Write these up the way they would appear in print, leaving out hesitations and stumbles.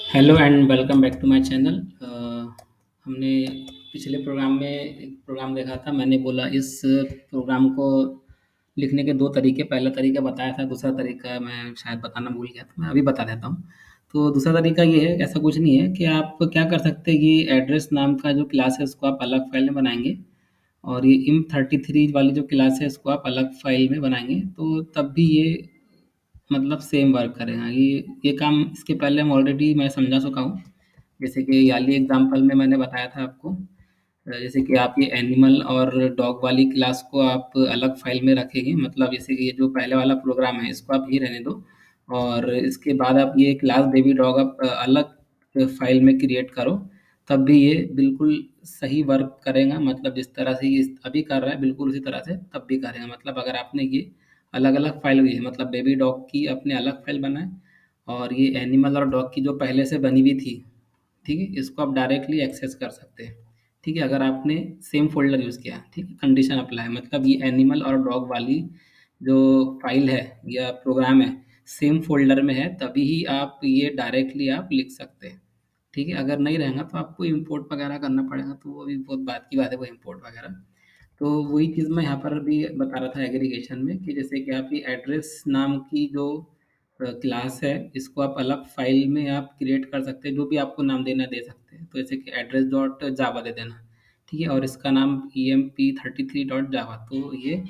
Hello and welcome back to my channel. हमने पिछले programme में एक प्रोग्राम देखा था। मैंने बोला इस प्रोग्राम को लिखने के दो तरीके, पहला तरीका बताया था, दूसरा तरीका मैं शायद बताना भूल गया, तो मैं अभी बता देता हूँ। तो दूसरा तरीका ये है, ऐसा कुछ नहीं है कि आप क्या कर सकते हैं कि एड्रेस नाम का जो क्लास है उसको आप अलग फाइल में बनाएंगे, और ये im33 वाली जो क्लास है इसको आप अलग फाइल में बनाएंगे, तो तब भी ये मतलब सेम वर्क करेगा। ये काम इसके पहले हम ऑलरेडी मैं समझा चुका हूँ। जैसे कि याली एग्जांपल में मैंने बताया था आपको। जैसे कि आप ये एनिमल और डॉग वाली क्लास को आप अलग फाइल में रखेंगे, मतलब जैसे कि ये जो पहले वाला प्रोग्राम है इसको आप ही रहने दो, और इसके बाद आप ये क्लास बेबी डॉग आप अलग फाइल में क्रिएट करो, तब भी ये बिल्कुल सही वर्क करेगा। मतलब जिस तरह से ये अभी कर रहा है बिल्कुल उसी तरह से तब भी करेगा। मतलब अगर आपने ये अलग अलग फाइल हुई है, मतलब बेबी डॉग की अपने अलग फाइल बनाए, और ये एनिमल और डॉग की जो पहले से बनी हुई थी, ठीक है, इसको आप डायरेक्टली एक्सेस कर सकते हैं। ठीक है, अगर आपने सेम फ़ोल्डर यूज़ किया, ठीक है, कंडीशन अप्लाई, मतलब ये एनिमल और डॉग वाली जो फ़ाइल है या प्रोग्राम है, सेम फ़ोल्डर में है, तभी ही आप ये डायरेक्टली आप लिख सकते हैं। ठीक है, अगर नहीं रहेगा तो आपको इम्पोर्ट वगैरह करना पड़ेगा, तो वो भी बहुत बात की बात है, वो इम्पोर्ट वगैरह। तो वही चीज़ मैं यहाँ पर भी बता रहा था एग्रीगेशन में, कि जैसे कि आप ये एड्रेस नाम की जो क्लास है इसको आप अलग फाइल में आप क्रिएट कर सकते हैं, जो भी आपको नाम देना दे सकते हैं। तो जैसे कि एड्रेस डॉट जावा दे देना, ठीक है, और इसका नाम emp33 डॉट जावा, तो ये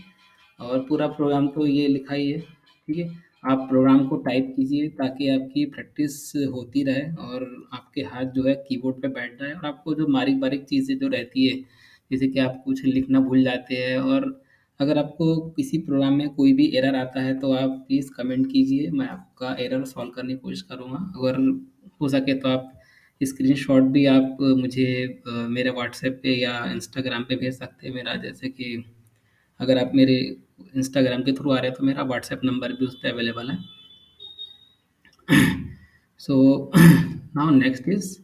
और पूरा प्रोग्राम तो ये लिखा ही है। ठीक है, आप प्रोग्राम को टाइप कीजिए ताकि आपकी प्रैक्टिस होती रहे और आपके हाथ जो है कीबोर्ड पे बैठ जाए, और आपको जो बारीक बारीक चीज़ें जो रहती है, जैसे कि आप कुछ लिखना भूल जाते हैं, और अगर आपको किसी प्रोग्राम में कोई भी एरर आता है तो आप प्लीज़ कमेंट कीजिए, मैं आपका एरर सॉल्व करने की कोशिश करूँगा। अगर हो सके तो आप स्क्रीनशॉट भी आप मुझे मेरे व्हाट्सएप पे या इंस्टाग्राम पे भेज सकते हैं मेरा। जैसे कि अगर आप मेरे इंस्टाग्राम के थ्रू आ रहे हैं तो मेरा व्हाट्सएप नंबर भी उस पे अवेलेबल है। So now next is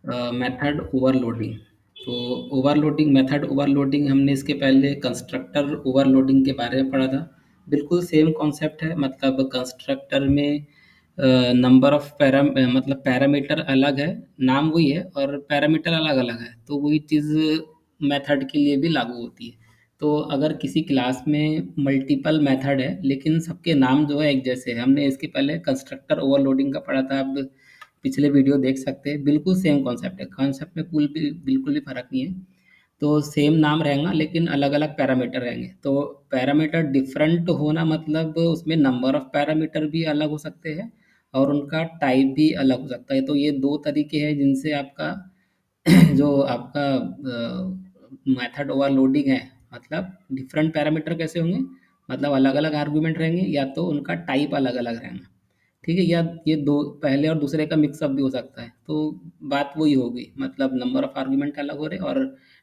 method overloading. तो ओवरलोडिंग, मेथड ओवरलोडिंग, हमने इसके पहले कंस्ट्रक्टर ओवरलोडिंग के बारे में पढ़ा था। बिल्कुल सेम कॉन्सेप्ट है, मतलब कंस्ट्रक्टर में नंबर ऑफ मतलब पैरामीटर अलग है, नाम वही है और पैरामीटर अलग अलग है, तो वही चीज़ मेथड के लिए भी लागू होती है। तो अगर किसी क्लास में मल्टीपल मेथड है लेकिन सबके नाम जो है एक जैसे है, हमने इसके पहले कंस्ट्रक्टर ओवरलोडिंग का पढ़ा था, आप पिछले वीडियो देख सकते हैं। बिल्कुल सेम कॉन्सेप्ट है, कॉन्सेप्ट में बिल्कुल भी फ़र्क नहीं है। तो सेम नाम रहेगा लेकिन अलग अलग पैरामीटर रहेंगे। तो पैरामीटर डिफरेंट होना मतलब उसमें नंबर ऑफ पैरामीटर भी अलग हो सकते हैं और उनका टाइप भी अलग हो सकता है। तो ये दो तरीके हैं जिनसे आपका जो आपका मेथड ओवरलोडिंग है, मतलब डिफरेंट पैरामीटर कैसे होंगे, मतलब अलग अलग आर्गुमेंट रहेंगे, या तो उनका टाइप अलग अलग रहेगा। ठीक है, या ये दो पहले और दूसरे का मिक्सअप भी हो सकता है। तो बात वही होगी, मतलब नंबर ऑफ आर्गुमेंट अलग हो रहे और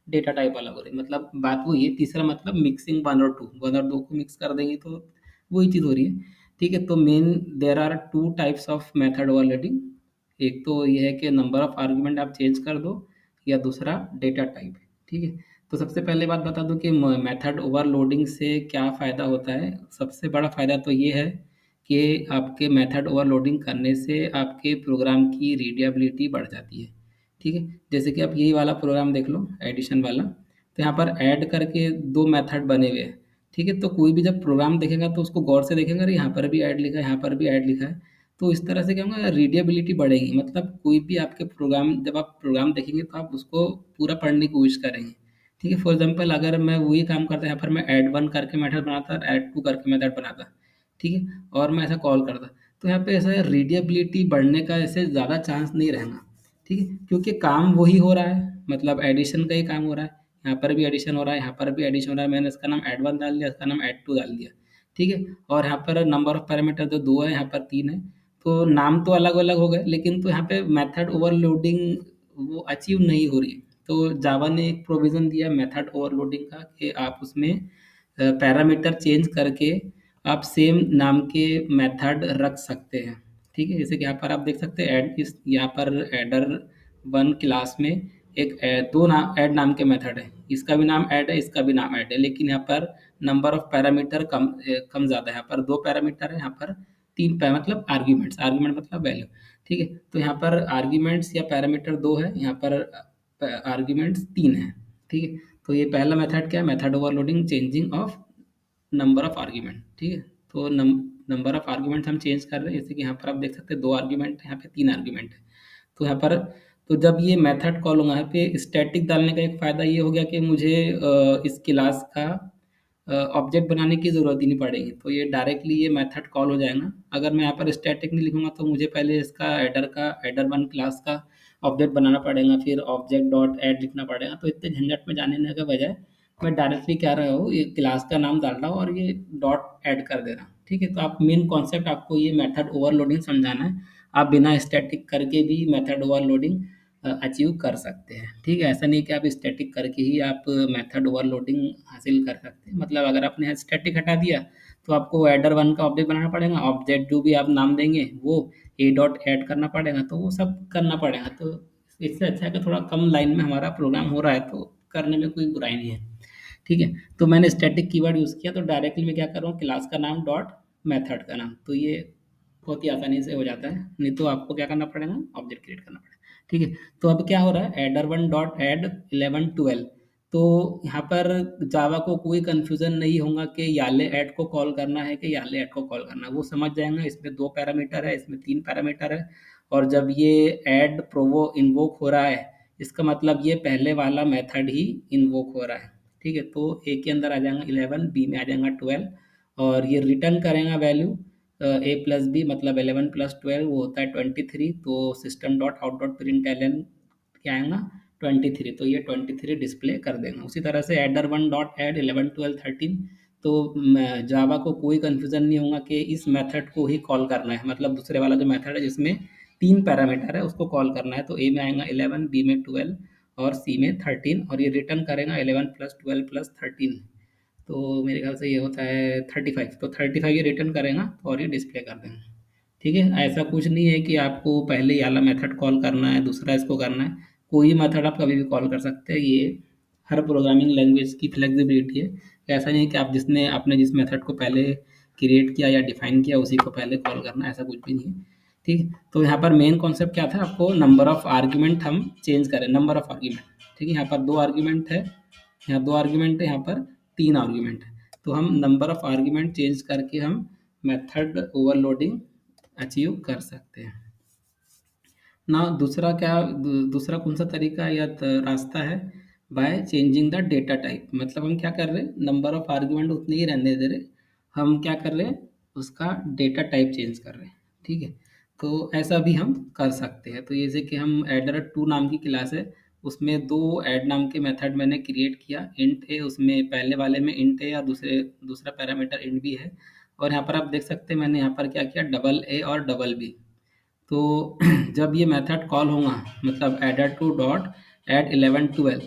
डेटा टाइप अलग हो रहे, मतलब बात वही है। तीसरा मतलब मिक्सिंग वन और दो को मिक्स कर देंगे तो वही चीज़ हो रही है। ठीक है, तो main there are two types of method overloading. एक तो ये है कि नंबर ऑफ आर्गुमेंट आप चेंज कर दो, या दूसरा डेटा टाइप। ठीक है, तो सबसे पहले बात बता दूं कि मेथड ओवरलोडिंग से क्या फ़ायदा होता है। सबसे बड़ा फ़ायदा तो ये है कि आपके मेथड ओवरलोडिंग करने से आपके प्रोग्राम की रीडेबिलिटी बढ़ जाती है। ठीक है, जैसे कि आप यही वाला प्रोग्राम देख लो, एडिशन वाला, तो यहाँ पर ऐड करके दो मेथड बने हुए हैं। ठीक है, तो कोई भी जब प्रोग्राम देखेगा तो उसको गौर से देखेगा, अरे यहाँ पर भी ऐड लिखा है, यहाँ पर भी ऐड लिखा है। तो इस तरह से क्या होगा, रीडेबिलिटी बढ़ेगी, मतलब कोई भी आपके प्रोग्राम, जब आप प्रोग्राम देखेंगे तो आप उसको पूरा पढ़ने की कोशिश करेंगे। ठीक है, फॉर एग्जांपल अगर मैं वही काम करता, यहाँ पर मैं ऐड वन करके मेथड बनाता, ऐड टू करके मेथड बनाता, ठीक है, और मैं ऐसा कॉल करता, तो यहाँ पे ऐसा रीडेबिलिटी बढ़ने का ऐसे ज़्यादा चांस नहीं रहेगा। ठीक है, क्योंकि काम वही हो रहा है, मतलब एडिशन का ही काम हो रहा है। यहाँ पर भी एडिशन हो रहा है, यहाँ पर भी एडिशन हो रहा है, मैंने इसका नाम ऐड वन डाल दिया, इसका नाम ऐड टू डाल दिया। ठीक है, और यहाँ पर नंबर ऑफ पैरामीटर जो दो है, यहाँ पर तीन है, तो नाम तो अलग अलग हो गए, लेकिन तो यहाँ पे मेथड ओवरलोडिंग वो अचीव नहीं हो रही है। तो जावा ने एक प्रोविज़न दिया मेथड ओवरलोडिंग का, कि आप उसमें पैरामीटर चेंज करके आप सेम नाम के मेथड रख सकते हैं। ठीक है, जैसे कि यहाँ पर आप देख सकते हैं, ऐड इस यहाँ पर एडर वन क्लास में एक दो नाम ऐड नाम के मेथड है, इसका भी नाम ऐड है, इसका भी नाम ऐड है, लेकिन यहाँ पर नंबर ऑफ पैरामीटर कम ज़्यादा है। यहाँ पर दो पैरामीटर है, यहाँ पर तीन मतलब आर्ग्यूमेंट्स, आर्ग्यूमेंट मतलब वैल्यू। ठीक है। तो यहाँ पर आर्ग्यूमेंट्स या पैरामीटर 2 है, यहाँ पर आर्ग्यूमेंट्स 3 है। ठीक है। तो ये पहला मेथड क्या है, method overloading changing of number of argument. ठीक है। तो नंबर ऑफ आर्ग्यूमेंट हम चेंज कर रहे हैं, जैसे कि यहाँ पर आप देख सकते हैं 2 आर्ग्यूमेंट है, यहाँ पे 3 आर्ग्यूमेंट है। तो यहाँ पर तो जब ये मेथड कॉल होगा, यहाँ पे स्टैटिक डालने का एक फ़ायदा ये हो गया कि मुझे इस क्लास का ऑब्जेक्ट बनाने की ज़रूरत ही नहीं पड़ेगी, तो ये डायरेक्टली ये मेथड कॉल हो जाएगा। अगर मैं यहाँ पर स्टैटिक नहीं लिखूंगा तो मुझे पहले इसका एडर वन क्लास का ऑब्जेक्ट बनाना पड़ेगा, फिर ऑब्जेक्ट डॉट ऐड लिखना पड़ेगा। तो इतने झंझट में जाने के बजाय मैं डायरेक्टली क्या रहा हूँ, ये क्लास का नाम डाल रहा हूँ और ये डॉट ऐड कर दे रहा हूँ। ठीक है। तो आप मेन कॉन्सेप्ट आपको ये मेथड ओवरलोडिंग समझाना है। आप बिना स्टैटिक करके भी मेथड ओवरलोडिंग अचीव कर सकते हैं। ठीक है। ऐसा नहीं कि आप स्टैटिक करके ही आप मेथड ओवरलोडिंग हासिल कर सकते हैं। मतलब अगर आपने स्टैटिक हटा दिया तो आपको एडर वन का ऑब्जेक्ट बनाना पड़ेगा, ऑब्जेक्ट जो भी आप नाम देंगे वो ए डॉट ऐड करना पड़ेगा, तो वो सब करना पड़ेगा। तो इससे अच्छा है कि थोड़ा कम लाइन में हमारा प्रोग्राम हो रहा है तो करने में कोई बुराई नहीं है। ठीक है। तो मैंने स्टैटिक कीवर्ड यूज़ किया, तो डायरेक्टली मैं क्या कर रहा हूँ, क्लास का नाम डॉट मेथड का नाम, तो ये बहुत ही आसानी से हो जाता है। नहीं तो आपको क्या करना पड़ेगा, ऑब्जेक्ट क्रिएट करना पड़ेगा। ठीक है। तो अब क्या हो रहा है, एडर वन डॉट एड 11 12। तो यहाँ पर जावा को कोई कंफ्यूजन नहीं होगा कि याले ऐड को कॉल करना है कि याले ऐड को कॉल करना है, वो समझ जाएंगे इसमें 2 पैरामीटर है, इसमें 3 पैरामीटर है। और जब ये ऐड प्रोवो इन्वोक हो रहा है, इसका मतलब ये पहले वाला मेथड ही इन्वोक हो रहा है। ठीक है। तो ए के अंदर आ जाएगा 11, बी में आ जाएगा 12, और ये रिटर्न करेगा वैल्यू ए प्लस बी, मतलब 11 प्लस 12 वो होता है 23। तो system dot out dot print L N क्या आएगा, 23। तो ये 23 डिस्प्ले कर देगा। उसी तरह से एडर वन डॉट एड 11 12 13। तो जावा को कोई कंफ्यूजन नहीं होगा कि इस मेथड को ही कॉल करना है, मतलब दूसरे वाला जो मेथड है जिसमें 3 पैरामीटर है उसको कॉल करना है। तो ए में आएगा 11, बी में 12 और सी में 13, और ये रिटर्न करेगा 11 प्लस 12 प्लस 13। तो मेरे ख्याल से ये होता है 35। तो 35 ये रिटर्न करेगा और ये डिस्प्ले कर देगा। ठीक है। ऐसा कुछ नहीं है कि आपको पहले ये वाला मेथड कॉल करना है, दूसरा इसको करना है। कोई मेथड आप कभी भी कॉल कर सकते हैं। ये हर प्रोग्रामिंग लैंग्वेज की फ्लेक्सिबिलिटी है। ऐसा नहीं है कि आप जिसने आपने जिस मेथड को पहले क्रिएट किया या डिफाइन किया उसी को पहले कॉल करना है, ऐसा कुछ भी नहीं है। ठीक है। तो यहाँ पर मेन कॉन्सेप्ट क्या था, आपको नंबर ऑफ आर्ग्यूमेंट हम चेंज करें, नंबर ऑफ आर्ग्यूमेंट। ठीक है। यहाँ पर 2 आर्ग्यूमेंट है, यहाँ 2 आर्ग्यूमेंट है, यहाँ पर 3 आर्ग्यूमेंट है। तो हम नंबर ऑफ आर्ग्यूमेंट चेंज करके हम मेथड ओवरलोडिंग अचीव कर सकते हैं ना। दूसरा क्या, दूसरा कौन सा तरीका या रास्ता है, by changing the data type. मतलब हम क्या कर रहे हैं, नंबर ऑफ आर्ग्यूमेंट उतने ही रहने दे रहे, हम क्या कर रहे हैं, उसका डेटा टाइप चेंज कर रहे हैं। ठीक है। तो ऐसा भी हम कर सकते हैं। तो जैसे कि हम एडर टू नाम की क्लास है, उसमें 2 ऐड नाम के मेथड मैंने क्रिएट किया। इंट है उसमें, पहले वाले में इंट है, और दूसरा पैरामीटर इंट भी है। और यहाँ पर आप देख सकते हैं मैंने यहाँ पर क्या किया, डबल ए और डबल बी। तो जब ये मेथड कॉल होगा, मतलब एडर टू डॉट एड 11 12,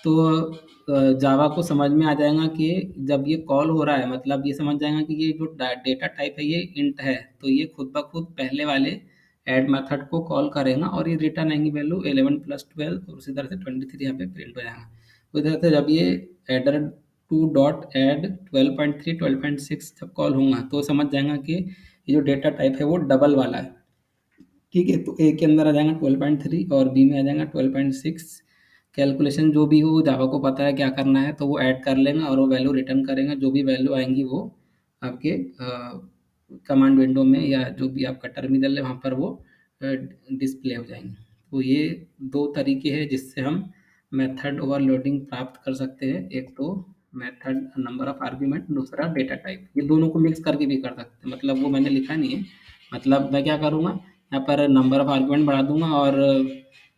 तो जावा को समझ में आ जाएगा कि जब ये कॉल हो रहा है, मतलब ये समझ जाएगा कि ये जो डेटा टाइप है ये इंट है, तो ये खुद ब खुद पहले वाले ऐड मेथड को कॉल करेगा और ये रिटर्न आएंगी वैल्यू 11 प्लस 12, और उसी तरह से 23 यहाँ पे प्रिंट हो जाएगा। उसी तरह से जब ये एडर टू डॉट एड 12.3 12.6 जब कॉल होगा तो समझ जाएगा कि ये जो डेटा टाइप है वो डबल वाला है। ठीक है। तो ए के अंदर आ जाएगा 12.3 और बी में आ जाएगा 12.6। कैलकुलेशन जो भी हो, जावा को पता है क्या करना है, तो वो ऐड कर लेगा और वो वैल्यू रिटर्न करेगा। जो भी वैल्यू आएंगी वो आपके कमांड विंडो में या जो भी आपका टर्मिनल है वहाँ पर वो डिस्प्ले हो जाएंगे। तो ये 2 तरीके हैं जिससे हम मेथड ओवरलोडिंग प्राप्त कर सकते हैं। एक तो मेथड नंबर ऑफ आर्ग्यूमेंट, दूसरा डेटा टाइप। ये दोनों को मिक्स करके भी कर सकते हैं, मतलब वो मैंने लिखा नहीं है। मतलब मैं क्या करूँगा, यहाँ पर नंबर ऑफ आर्ग्यूमेंट बढ़ा दूंगा और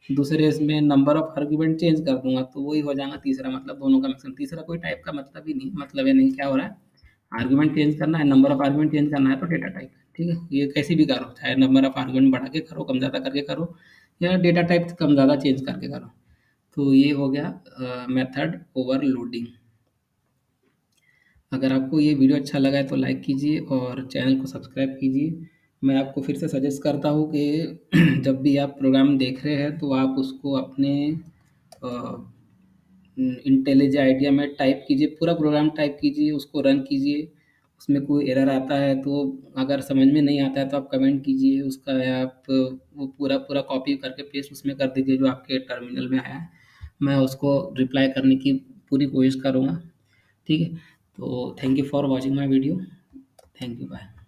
दूसरे इसमें नंबर ऑफ आर्ग्यूमेंट चेंज कर दूंगा, तो वही हो जाएगा तीसरा। मतलब दोनों का मिक्सिंग, तीसरा कोई टाइप का मतलब ही नहीं। मतलब ये नहीं क्या हो रहा है, आर्ग्यूमेंट चेंज करना है, नंबर ऑफ आर्ग्यूमेंट चेंज करना है तो डेटा टाइप। ठीक है। ये कैसी भी करो, चाहे नंबर ऑफ आर्ग्यूमेंट बढ़ा के करो, कम ज़्यादा करके करो, या डेटा टाइप कम ज़्यादा चेंज करके करो। तो ये हो गया मेथड ओवरलोडिंग। अगर आपको ये वीडियो अच्छा लगा है तो लाइक कीजिए और चैनल को सब्सक्राइब कीजिए। मैं आपको फिर से सजेस्ट करता हूँ कि जब भी आप प्रोग्राम देख रहे हैं तो आप उसको अपने इंटेलिज आइडिया में टाइप कीजिए, पूरा प्रोग्राम टाइप कीजिए, उसको रन कीजिए। उसमें कोई एरर आता है तो अगर समझ में नहीं आता है तो आप कमेंट कीजिए उसका, या आप वो पूरा पूरा कॉपी करके पेस्ट उसमें कर दीजिए जो आपके टर्मिनल में आया है। मैं उसको रिप्लाई करने की पूरी कोशिश करूँगा। ठीक है? तो thank you for watching my video. Thank you, bye.